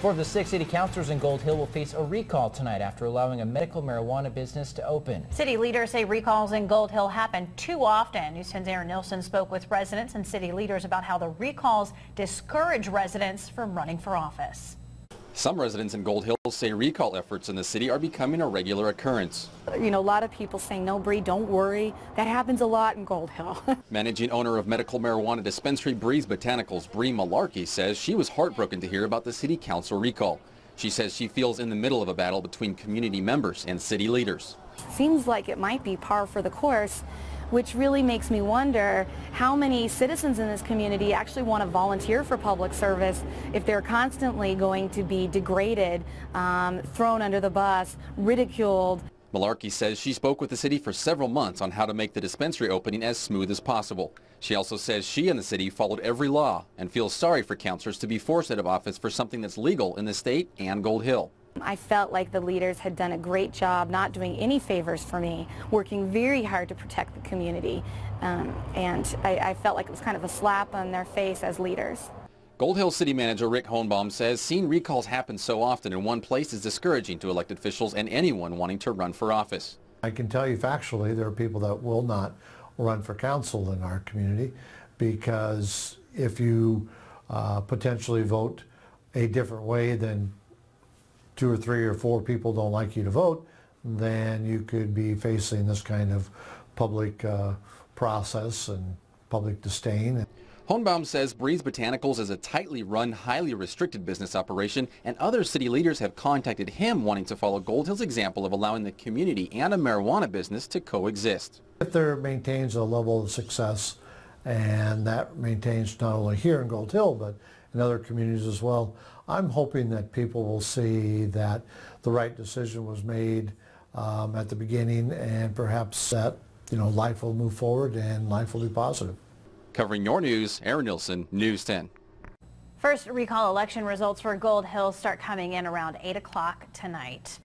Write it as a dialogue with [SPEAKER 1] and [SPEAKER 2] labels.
[SPEAKER 1] Four of the 6 city councilors in Gold Hill will face a recall tonight after allowing a medical marijuana business to open.
[SPEAKER 2] City leaders say recalls in Gold Hill happen too often. News 10's Aaron Nilsson spoke with residents and city leaders about how the recalls discourage residents from running for office.
[SPEAKER 3] Some residents in Gold Hill say recall efforts in the city are becoming a regular occurrence.
[SPEAKER 4] You know, a lot of people saying, no, Brie, don't worry. That happens a lot in Gold Hill.
[SPEAKER 3] Managing owner of medical marijuana dispensary Brie's Botanicals, Brie Malarkey, says she was heartbroken to hear about the city council recall. She says she feels in the middle of a battle between community members and city leaders.
[SPEAKER 4] Seems like it might be par for the course, which really makes me wonder how many citizens in this community actually want to volunteer for public service if they're constantly going to be degraded, thrown under the bus, ridiculed.
[SPEAKER 3] Malarkey says she spoke with the city for several months on how to make the dispensary opening as smooth as possible. She also says she and the city followed every law and feels sorry for councilors to be forced out of office for something that's legal in the state and Gold Hill.
[SPEAKER 4] I felt like the leaders had done a great job not doing any favors for me, working very hard to protect the community, and I felt like it was kind of a slap on their face as leaders.
[SPEAKER 3] Gold Hill City Manager Rick Hohenbaum says seeing recalls happen so often in one place is discouraging to elected officials and anyone wanting to run for office.
[SPEAKER 5] I can tell you factually there are people that will not run for council in our community because if you potentially vote a different way than 2 or 3 or 4 people don't like you to vote, then you could be facing this kind of public process and public disdain.
[SPEAKER 3] Hohenbaum says Brie's Botanicals is a tightly run, highly restricted business operation, and other city leaders have contacted him wanting to follow Gold Hill's example of allowing the community and a marijuana business to coexist.
[SPEAKER 5] If there maintains a level of success, and that maintains not only here in Gold Hill, but in other communities as well, I'm hoping that people will see that the right decision was made at the beginning, and perhaps that life will move forward and life will be positive.
[SPEAKER 3] Covering your news, Aaron Nilsson, News 10.
[SPEAKER 2] First recall election results for Gold Hill start coming in around 8 o'clock tonight.